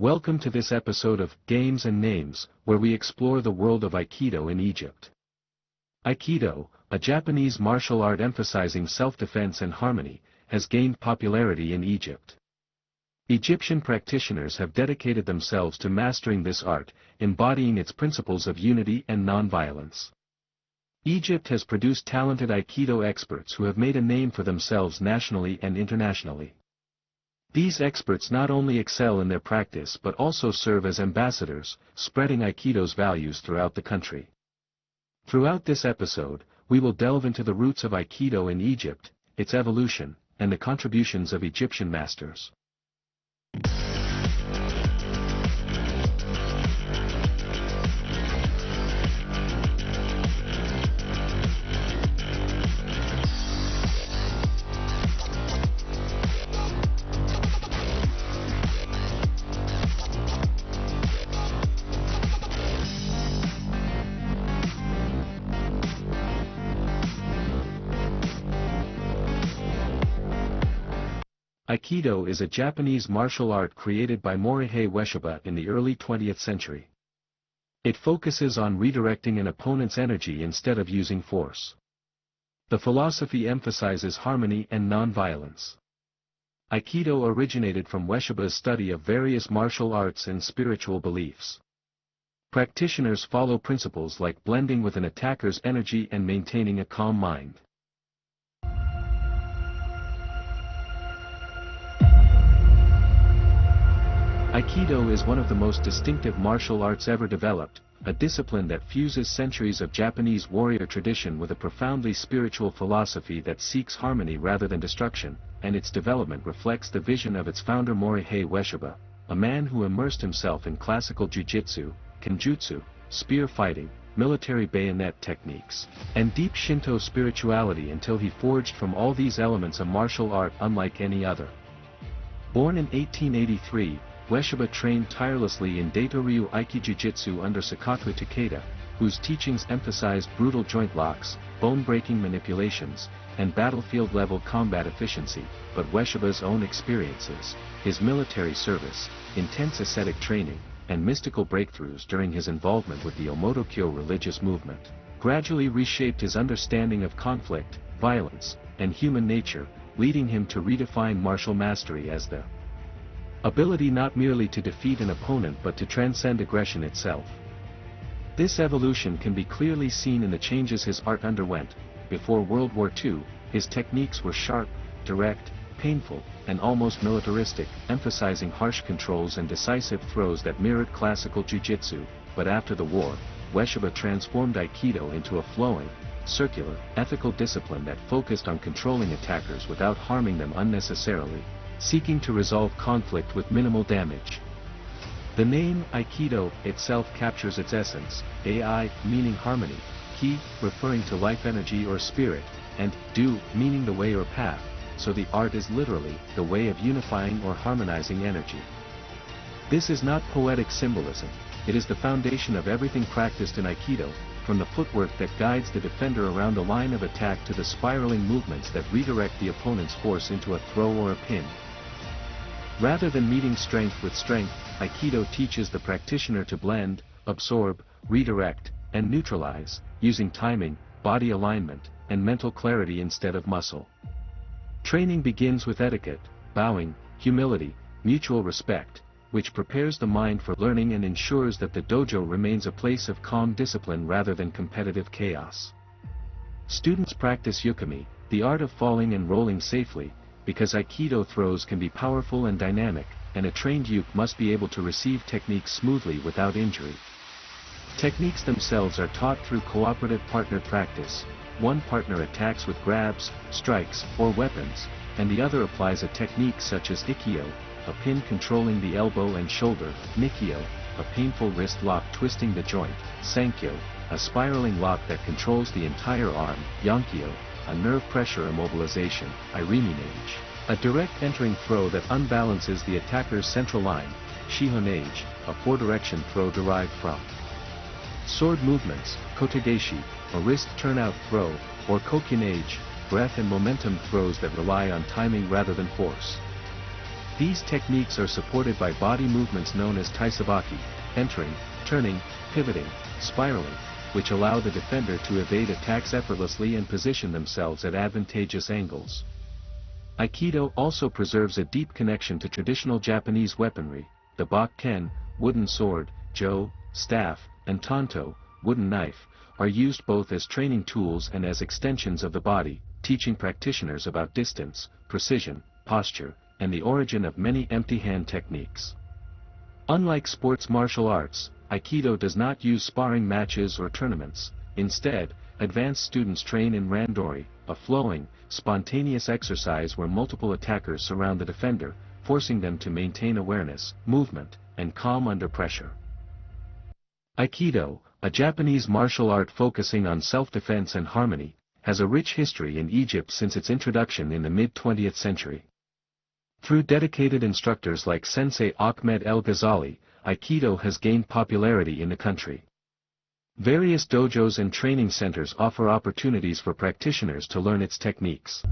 Welcome to this episode of Games and Names, where we explore the world of Aikido in Egypt. Aikido, a Japanese martial art emphasizing self-defense and harmony, has gained popularity in Egypt. Egyptian practitioners have dedicated themselves to mastering this art, embodying its principles of unity and non-violence. Egypt has produced talented Aikido experts who have made a name for themselves nationally and internationally. These experts not only excel in their practice but also serve as ambassadors, spreading Aikido's values throughout the country. Throughout this episode, we will delve into the roots of Aikido in Egypt, its evolution, and the contributions of Egyptian masters. Aikido is a Japanese martial art created by Morihei Ueshiba in the early 20th century. It focuses on redirecting an opponent's energy instead of using force. The philosophy emphasizes harmony and non-violence. Aikido originated from Ueshiba's study of various martial arts and spiritual beliefs. Practitioners follow principles like blending with an attacker's energy and maintaining a calm mind. Aikido is one of the most distinctive martial arts ever developed, a discipline that fuses centuries of Japanese warrior tradition with a profoundly spiritual philosophy that seeks harmony rather than destruction, and its development reflects the vision of its founder Morihei Ueshiba, a man who immersed himself in classical jiu-jitsu, kenjutsu, spear fighting, military bayonet techniques, and deep Shinto spirituality until he forged from all these elements a martial art unlike any other. Born in 1883, Ueshiba trained tirelessly in Daito-ryu Aiki Jiu-Jitsu under Sakaku Takeda, whose teachings emphasized brutal joint locks, bone-breaking manipulations, and battlefield-level combat efficiency, but Ueshiba's own experiences, his military service, intense ascetic training, and mystical breakthroughs during his involvement with the Omotokyo religious movement, gradually reshaped his understanding of conflict, violence, and human nature, leading him to redefine martial mastery as the ability not merely to defeat an opponent but to transcend aggression itself. This evolution can be clearly seen in the changes his art underwent. Before World War II, his techniques were sharp, direct, painful, and almost militaristic, emphasizing harsh controls and decisive throws that mirrored classical jiu-jitsu, but after the war, Ueshiba transformed Aikido into a flowing, circular, ethical discipline that focused on controlling attackers without harming them unnecessarily, seeking to resolve conflict with minimal damage. The name Aikido itself captures its essence, Ai meaning harmony, Ki referring to life energy or spirit, and Do meaning the way or path, so the art is literally the way of unifying or harmonizing energy. This is not poetic symbolism, it is the foundation of everything practiced in Aikido, from the footwork that guides the defender around the line of attack to the spiraling movements that redirect the opponent's force into a throw or a pin. Rather than meeting strength with strength, Aikido teaches the practitioner to blend, absorb, redirect, and neutralize, using timing, body alignment, and mental clarity instead of muscle. Training begins with etiquette, bowing, humility, mutual respect, which prepares the mind for learning and ensures that the dojo remains a place of calm discipline rather than competitive chaos. Students practice yukami, the art of falling and rolling safely, because Aikido throws can be powerful and dynamic, and a trained uke must be able to receive techniques smoothly without injury. Techniques themselves are taught through cooperative partner practice. One partner attacks with grabs, strikes, or weapons, and the other applies a technique such as Ikkyo, a pin controlling the elbow and shoulder, Nikkyo, a painful wrist lock twisting the joint, Sankyo, a spiraling lock that controls the entire arm, Yankyo, a nerve pressure immobilization, Irimi-nage, a direct entering throw that unbalances the attacker's central line, Shihonage, a four-direction throw derived from sword movements, Kotegaeshi, a wrist turnout throw, or Kokinage, breath and momentum throws that rely on timing rather than force. These techniques are supported by body movements known as taisabaki, entering, turning, pivoting, spiraling, which allow the defender to evade attacks effortlessly and position themselves at advantageous angles. Aikido also preserves a deep connection to traditional Japanese weaponry. The bak-ken, wooden sword, jo, staff, and tanto, wooden knife, are used both as training tools and as extensions of the body, teaching practitioners about distance, precision, posture, and the origin of many empty-hand techniques. Unlike sports martial arts, Aikido does not use sparring matches or tournaments. Instead, advanced students train in randori, a flowing, spontaneous exercise where multiple attackers surround the defender, forcing them to maintain awareness, movement, and calm under pressure. Aikido, a Japanese martial art focusing on self-defense and harmony, has a rich history in Egypt since its introduction in the mid-20th century. Through dedicated instructors like Sensei Ahmed El-Ghazali, Aikido has gained popularity in the country. Various dojos and training centers offer opportunities for practitioners to learn its techniques.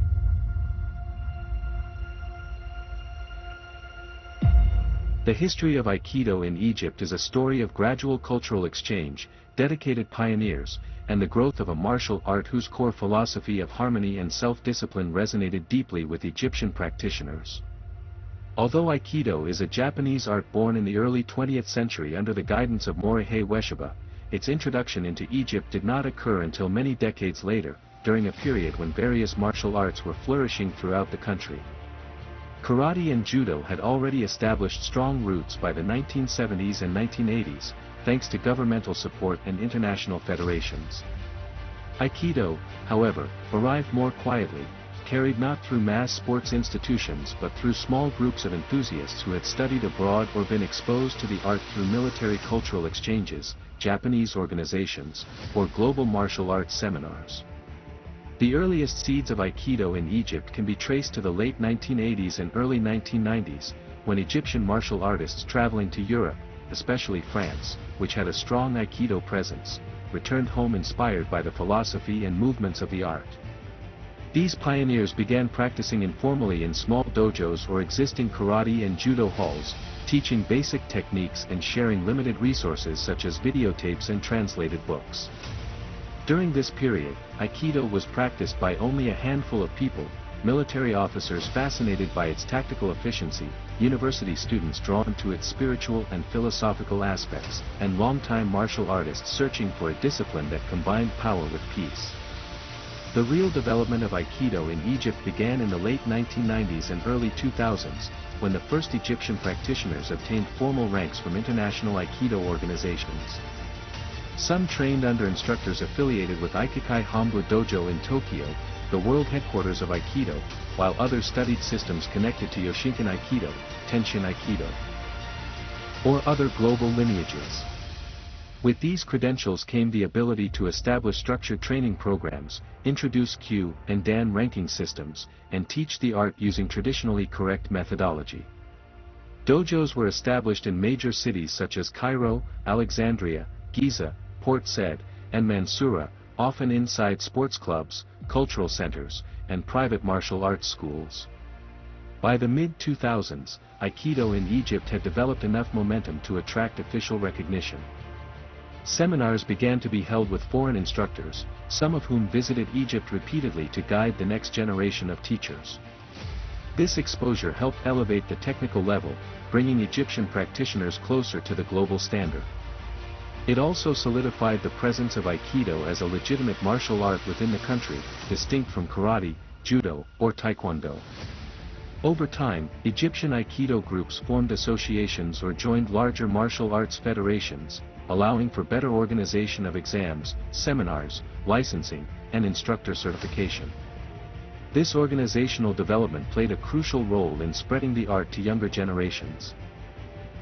The history of Aikido in Egypt is a story of gradual cultural exchange, dedicated pioneers, and the growth of a martial art whose core philosophy of harmony and self-discipline resonated deeply with Egyptian practitioners. Although Aikido is a Japanese art born in the early 20th century under the guidance of Morihei Ueshiba, its introduction into Egypt did not occur until many decades later, during a period when various martial arts were flourishing throughout the country. Karate and Judo had already established strong roots by the 1970s and 1980s, thanks to governmental support and international federations. Aikido, however, arrived more quietly, carried not through mass sports institutions but through small groups of enthusiasts who had studied abroad or been exposed to the art through military cultural exchanges, Japanese organizations, or global martial arts seminars. The earliest seeds of Aikido in Egypt can be traced to the late 1980s and early 1990s, when Egyptian martial artists traveling to Europe, especially France, which had a strong Aikido presence, returned home inspired by the philosophy and movements of the art. These pioneers began practicing informally in small dojos or existing karate and judo halls, teaching basic techniques and sharing limited resources such as videotapes and translated books. During this period, Aikido was practiced by only a handful of people, military officers fascinated by its tactical efficiency, university students drawn to its spiritual and philosophical aspects, and longtime martial artists searching for a discipline that combined power with peace. The real development of Aikido in Egypt began in the late 1990s and early 2000s, when the first Egyptian practitioners obtained formal ranks from international Aikido organizations. Some trained under instructors affiliated with Aikikai Hombu Dojo in Tokyo, the world headquarters of Aikido, while others studied systems connected to Yoshinkan Aikido, Tenshin Aikido, or other global lineages. With these credentials came the ability to establish structured training programs, introduce Kyu and Dan ranking systems, and teach the art using traditionally correct methodology. Dojos were established in major cities such as Cairo, Alexandria, Giza, Port Said, and Mansoura, often inside sports clubs, cultural centers, and private martial arts schools. By the mid-2000s, Aikido in Egypt had developed enough momentum to attract official recognition. Seminars began to be held with foreign instructors, some of whom visited Egypt repeatedly to guide the next generation of teachers. This exposure helped elevate the technical level, bringing Egyptian practitioners closer to the global standard. It also solidified the presence of Aikido as a legitimate martial art within the country, distinct from karate, judo, or taekwondo. Over time, Egyptian Aikido groups formed associations or joined larger martial arts federations, allowing for better organization of exams, seminars, licensing, and instructor certification. This organizational development played a crucial role in spreading the art to younger generations.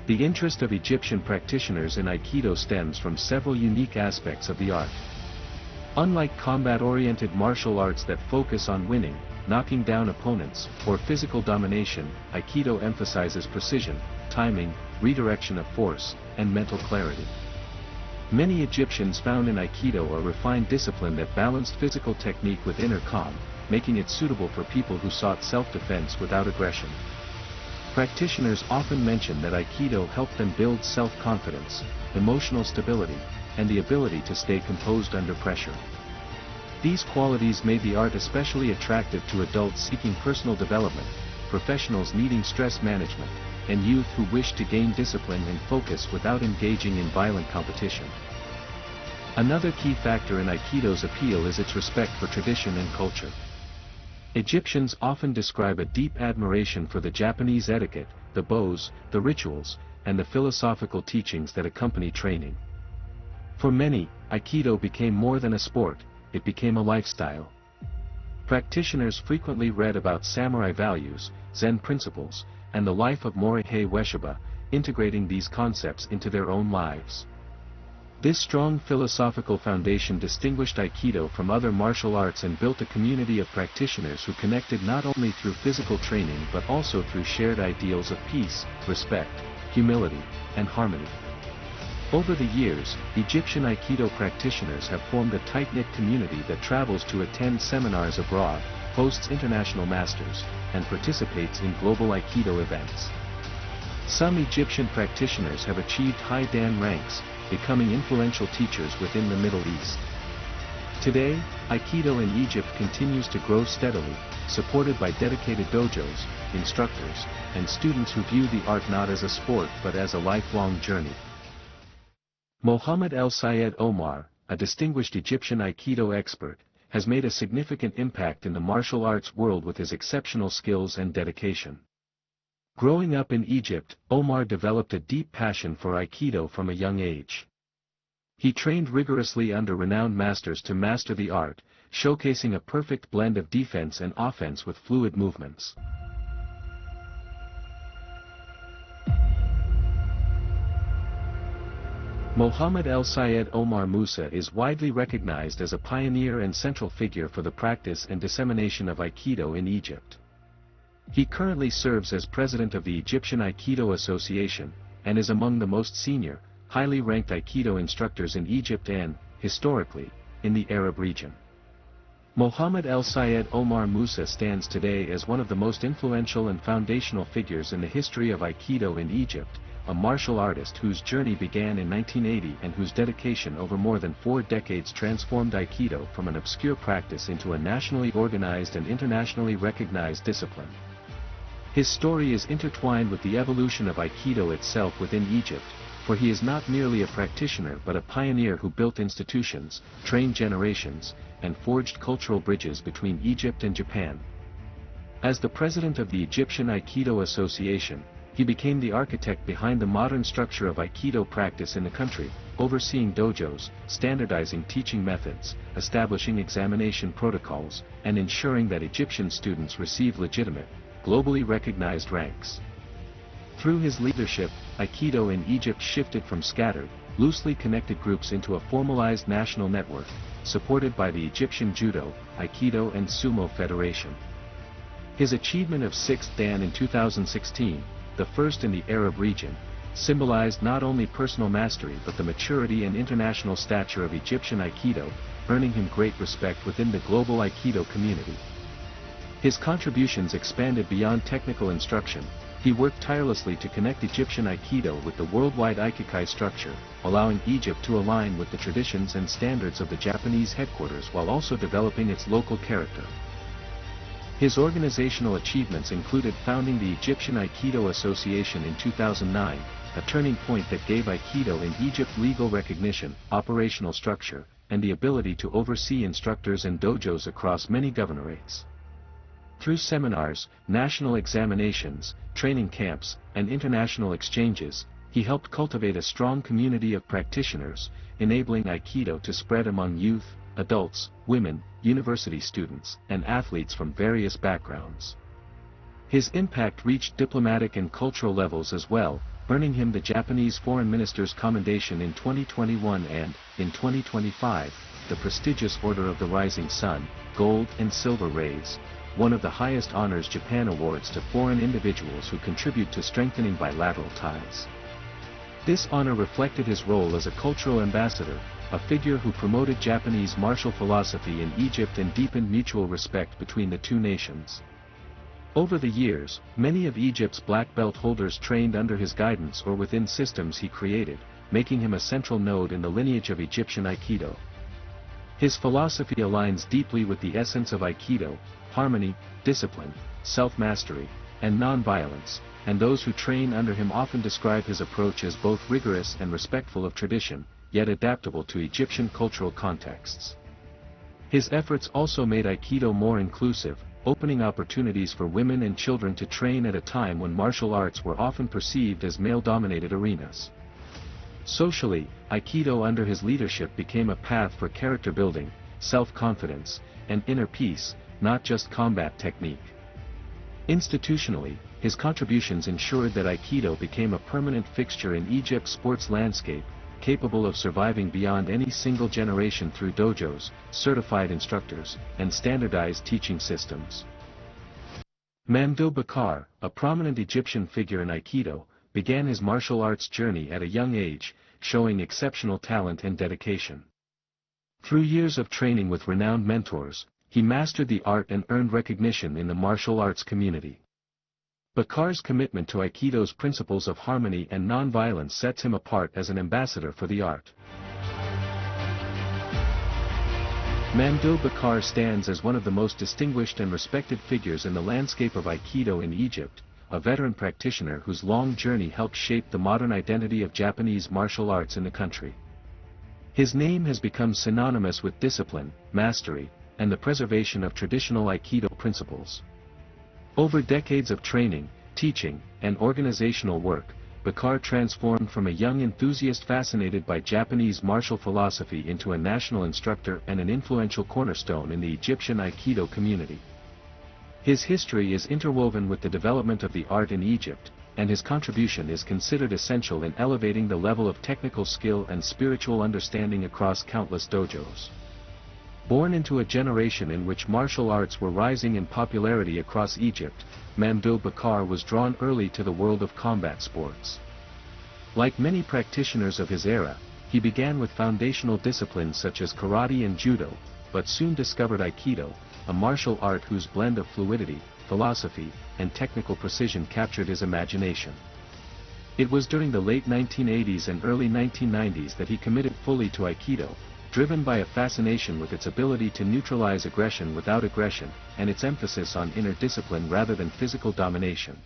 The interest of Egyptian practitioners in Aikido stems from several unique aspects of the art. Unlike combat-oriented martial arts that focus on winning, knocking down opponents, or physical domination, Aikido emphasizes precision, timing, redirection of force, and mental clarity. Many Egyptians found in Aikido a refined discipline that balanced physical technique with inner calm, making it suitable for people who sought self-defense without aggression. Practitioners often mention that Aikido helped them build self-confidence, emotional stability, and the ability to stay composed under pressure. These qualities made the art especially attractive to adults seeking personal development, professionals needing stress management, and youth who wish to gain discipline and focus without engaging in violent competition. Another key factor in Aikido's appeal is its respect for tradition and culture. Egyptians often describe a deep admiration for the Japanese etiquette, the bows, the rituals, and the philosophical teachings that accompany training. For many, Aikido became more than a sport, it became a lifestyle. Practitioners frequently read about samurai values, Zen principles, and the life of Morihei Ueshiba, integrating these concepts into their own lives. This strong philosophical foundation distinguished Aikido from other martial arts and built a community of practitioners who connected not only through physical training but also through shared ideals of peace, respect, humility, and harmony. Over the years, Egyptian Aikido practitioners have formed a tight-knit community that travels to attend seminars abroad, hosts international masters, and participates in global Aikido events. Some Egyptian practitioners have achieved high Dan ranks, becoming influential teachers within the Middle East. Today, Aikido in Egypt continues to grow steadily, supported by dedicated dojos, instructors, and students who view the art not as a sport but as a lifelong journey. Mohammed El-Sayed Omar, a distinguished Egyptian Aikido expert, has made a significant impact in the martial arts world with his exceptional skills and dedication. Growing up in Egypt, Omar developed a deep passion for Aikido from a young age. He trained rigorously under renowned masters to master the art, showcasing a perfect blend of defense and offense with fluid movements. Mohammed El-Sayed Omar Musa is widely recognized as a pioneer and central figure for the practice and dissemination of Aikido in Egypt. He currently serves as president of the Egyptian Aikido Association, and is among the most senior, highly ranked Aikido instructors in Egypt and, historically, in the Arab region. Mohammed El-Sayed Omar Musa stands today as one of the most influential and foundational figures in the history of Aikido in Egypt, a martial artist whose journey began in 1980 and whose dedication over more than 4 decades transformed Aikido from an obscure practice into a nationally organized and internationally recognized discipline. His story is intertwined with the evolution of Aikido itself within Egypt, for he is not merely a practitioner but a pioneer who built institutions, trained generations, and forged cultural bridges between Egypt and Japan. As the president of the Egyptian Aikido Association, he became the architect behind the modern structure of Aikido practice in the country, overseeing dojos, standardizing teaching methods, establishing examination protocols, and ensuring that Egyptian students receive legitimate, globally recognized ranks. Through his leadership, Aikido in Egypt shifted from scattered, loosely connected groups into a formalized national network, supported by the Egyptian Judo, Aikido and Sumo Federation. His achievement of 6th Dan in 2016, the first in the Arab region, symbolized not only personal mastery but the maturity and international stature of Egyptian Aikido, earning him great respect within the global Aikido community. His contributions expanded beyond technical instruction. He worked tirelessly to connect Egyptian Aikido with the worldwide Aikikai structure, allowing Egypt to align with the traditions and standards of the Japanese headquarters while also developing its local character. His organizational achievements included founding the Egyptian Aikido Association in 2009, a turning point that gave Aikido in Egypt legal recognition, operational structure, and the ability to oversee instructors and dojos across many governorates. Through seminars, national examinations, training camps, and international exchanges, he helped cultivate a strong community of practitioners, enabling Aikido to spread among youth, adults, women, university students, and athletes from various backgrounds. His impact reached diplomatic and cultural levels as well, earning him the Japanese Foreign Minister's Commendation in 2021 and, in 2025, the prestigious Order of the Rising Sun, Gold and Silver Rays, one of the highest honors Japan awards to foreign individuals who contribute to strengthening bilateral ties. This honor reflected his role as a cultural ambassador, a figure who promoted Japanese martial philosophy in Egypt and deepened mutual respect between the two nations. Over the years, many of Egypt's black belt holders trained under his guidance or within systems he created, making him a central node in the lineage of Egyptian Aikido. His philosophy aligns deeply with the essence of Aikido: harmony, discipline, self-mastery, and non-violence, and those who train under him often describe his approach as both rigorous and respectful of tradition, yet adaptable to Egyptian cultural contexts. His efforts also made Aikido more inclusive, opening opportunities for women and children to train at a time when martial arts were often perceived as male-dominated arenas. Socially, Aikido under his leadership became a path for character building, self-confidence, and inner peace, not just combat technique. Institutionally, his contributions ensured that Aikido became a permanent fixture in Egypt's sports landscape, capable of surviving beyond any single generation through dojos, certified instructors, and standardized teaching systems. Mamdouh Bakar, a prominent Egyptian figure in Aikido, began his martial arts journey at a young age, showing exceptional talent and dedication. Through years of training with renowned mentors, he mastered the art and earned recognition in the martial arts community. Bakar's commitment to Aikido's principles of harmony and non-violence sets him apart as an ambassador for the art. Mamdouh Bakar stands as one of the most distinguished and respected figures in the landscape of Aikido in Egypt, a veteran practitioner whose long journey helped shape the modern identity of Japanese martial arts in the country. His name has become synonymous with discipline, mastery, and the preservation of traditional Aikido principles. Over decades of training, teaching, and organizational work, Bakar transformed from a young enthusiast fascinated by Japanese martial philosophy into a national instructor and an influential cornerstone in the Egyptian Aikido community. His history is interwoven with the development of the art in Egypt, and his contribution is considered essential in elevating the level of technical skill and spiritual understanding across countless dojos. Born into a generation in which martial arts were rising in popularity across Egypt, Mamdouh Bakar was drawn early to the world of combat sports. Like many practitioners of his era, he began with foundational disciplines such as karate and judo, but soon discovered Aikido, a martial art whose blend of fluidity, philosophy, and technical precision captured his imagination. It was during the late 1980s and early 1990s that he committed fully to Aikido, driven by a fascination with its ability to neutralize aggression without aggression, and its emphasis on inner discipline rather than physical domination.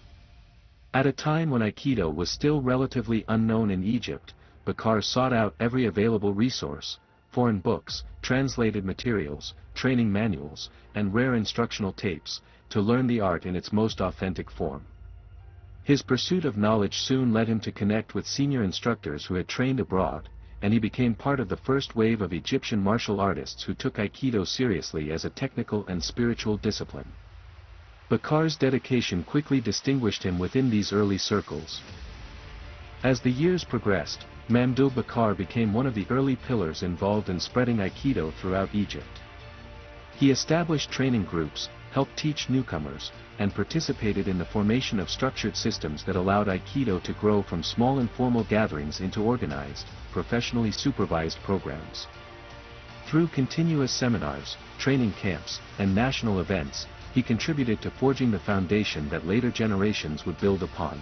At a time when Aikido was still relatively unknown in Egypt, Bakar sought out every available resource: foreign books, translated materials, training manuals, and rare instructional tapes, to learn the art in its most authentic form. His pursuit of knowledge soon led him to connect with senior instructors who had trained abroad, and he became part of the first wave of Egyptian martial artists who took Aikido seriously as a technical and spiritual discipline. Bakar's dedication quickly distinguished him within these early circles. As the years progressed, Mamdouh Bakar became one of the early pillars involved in spreading Aikido throughout Egypt. He established training groups, helped teach newcomers, and participated in the formation of structured systems that allowed Aikido to grow from small informal gatherings into organized, professionally supervised programs. Through continuous seminars, training camps, and national events, he contributed to forging the foundation that later generations would build upon.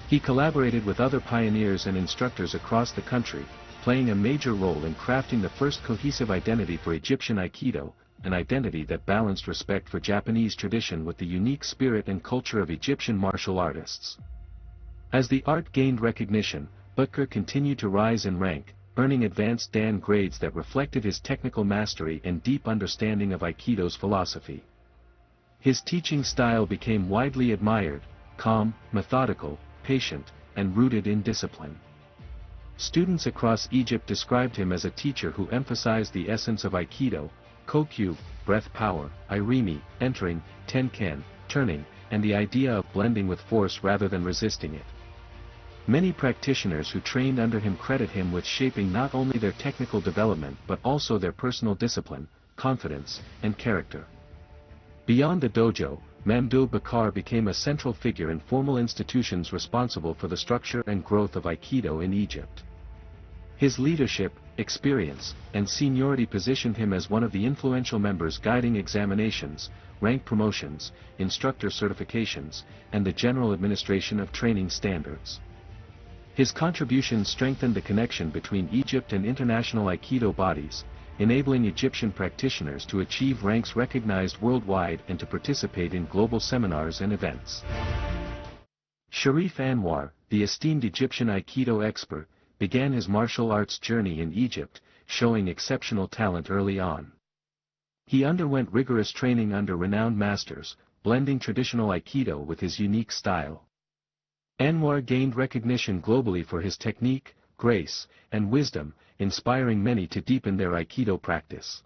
He collaborated with other pioneers and instructors across the country, playing a major role in crafting the first cohesive identity for Egyptian Aikido, an identity that balanced respect for Japanese tradition with the unique spirit and culture of Egyptian martial artists. As the art gained recognition, Bakar continued to rise in rank, earning advanced Dan grades that reflected his technical mastery and deep understanding of Aikido's philosophy. His teaching style became widely admired: calm, methodical, patient, and rooted in discipline. Students across Egypt described him as a teacher who emphasized the essence of Aikido: kokyu, breath power, irimi, entering, tenkan, turning, and the idea of blending with force rather than resisting it. Many practitioners who trained under him credit him with shaping not only their technical development but also their personal discipline, confidence, and character. Beyond the dojo, Mamdouh Bakar became a central figure in formal institutions responsible for the structure and growth of Aikido in Egypt. His leadership, experience, and seniority positioned him as one of the influential members guiding examinations, rank promotions, instructor certifications, and the general administration of training standards. His contributions strengthened the connection between Egypt and international Aikido bodies, enabling Egyptian practitioners to achieve ranks recognized worldwide and to participate in global seminars and events. Sharif Anwar, the esteemed Egyptian Aikido expert, began his martial arts journey in Egypt, showing exceptional talent early on. He underwent rigorous training under renowned masters, blending traditional Aikido with his unique style. Anwar gained recognition globally for his technique, grace, and wisdom, inspiring many to deepen their Aikido practice.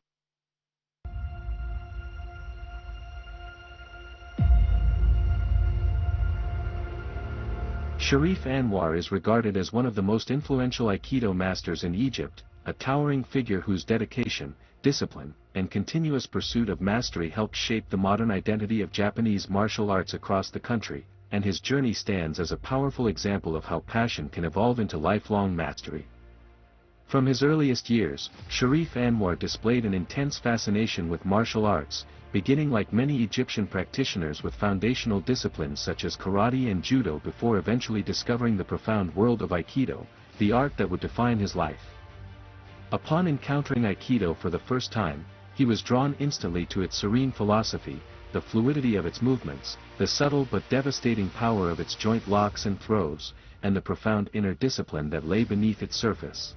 Sharif Anwar is regarded as one of the most influential Aikido masters in Egypt, a towering figure whose dedication, discipline, and continuous pursuit of mastery helped shape the modern identity of Japanese martial arts across the country, and his journey stands as a powerful example of how passion can evolve into lifelong mastery. From his earliest years, Sharif Anwar displayed an intense fascination with martial arts, beginning like many Egyptian practitioners with foundational disciplines such as karate and judo before eventually discovering the profound world of Aikido, the art that would define his life. Upon encountering Aikido for the first time, he was drawn instantly to its serene philosophy, the fluidity of its movements, the subtle but devastating power of its joint locks and throws, and the profound inner discipline that lay beneath its surface.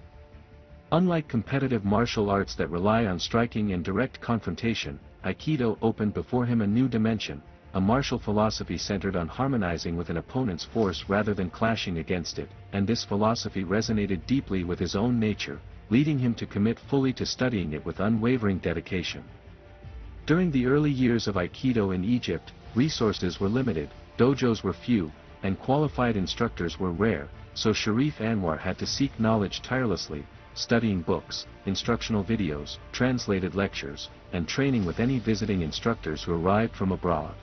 Unlike competitive martial arts that rely on striking and direct confrontation, Aikido opened before him a new dimension, a martial philosophy centered on harmonizing with an opponent's force rather than clashing against it, and this philosophy resonated deeply with his own nature, leading him to commit fully to studying it with unwavering dedication. During the early years of Aikido in Egypt, resources were limited, dojos were few, and qualified instructors were rare, so Sharif Anwar had to seek knowledge tirelessly, studying books, instructional videos, translated lectures, and training with any visiting instructors who arrived from abroad.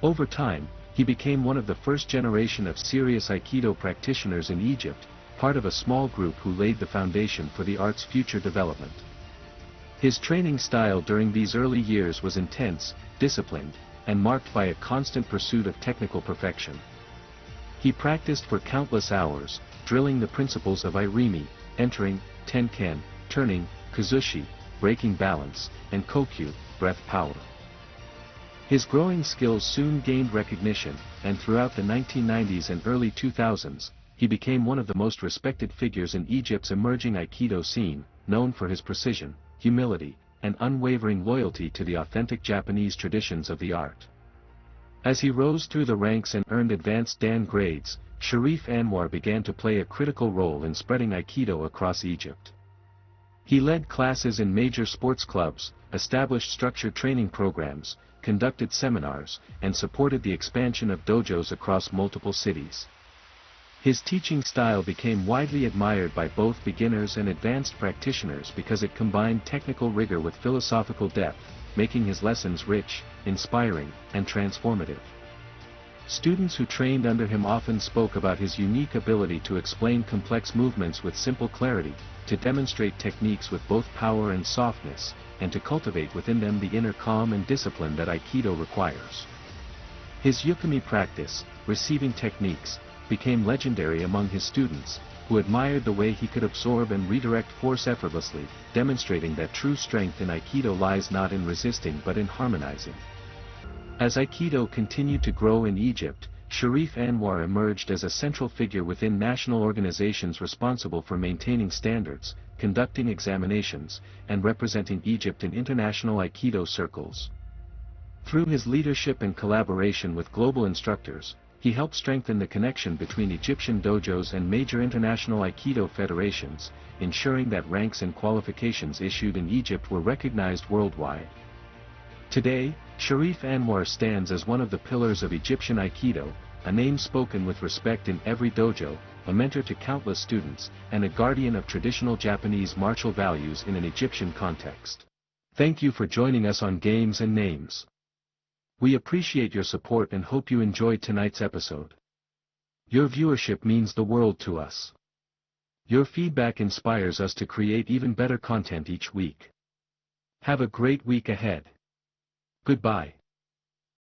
Over time, he became one of the first generation of serious Aikido practitioners in Egypt, part of a small group who laid the foundation for the art's future development. His training style during these early years was intense, disciplined, and marked by a constant pursuit of technical perfection. He practiced for countless hours, drilling the principles of Irimi, entering, tenken, turning, kazushi, breaking balance, and kokyu, breath power. His growing skills soon gained recognition, and throughout the 1990s and early 2000s, he became one of the most respected figures in Egypt's emerging Aikido scene, known for his precision, humility, and unwavering loyalty to the authentic Japanese traditions of the art. As he rose through the ranks and earned advanced Dan grades, Sharif Anwar began to play a critical role in spreading Aikido across Egypt. He led classes in major sports clubs, established structured training programs, conducted seminars, and supported the expansion of dojos across multiple cities. His teaching style became widely admired by both beginners and advanced practitioners because it combined technical rigor with philosophical depth, making his lessons rich, inspiring, and transformative. Students who trained under him often spoke about his unique ability to explain complex movements with simple clarity, to demonstrate techniques with both power and softness, and to cultivate within them the inner calm and discipline that Aikido requires. His yukimi practice, receiving techniques, became legendary among his students, who admired the way he could absorb and redirect force effortlessly, demonstrating that true strength in Aikido lies not in resisting but in harmonizing. As Aikido continued to grow in Egypt, Sharif Anwar emerged as a central figure within national organizations responsible for maintaining standards, conducting examinations, and representing Egypt in international Aikido circles. Through his leadership and collaboration with global instructors, he helped strengthen the connection between Egyptian dojos and major international Aikido federations, ensuring that ranks and qualifications issued in Egypt were recognized worldwide. Today, Sharif Anwar stands as one of the pillars of Egyptian Aikido, a name spoken with respect in every dojo, a mentor to countless students, and a guardian of traditional Japanese martial values in an Egyptian context. Thank you for joining us on Games and Names. We appreciate your support and hope you enjoyed tonight's episode. Your viewership means the world to us. Your feedback inspires us to create even better content each week. Have a great week ahead. Goodbye.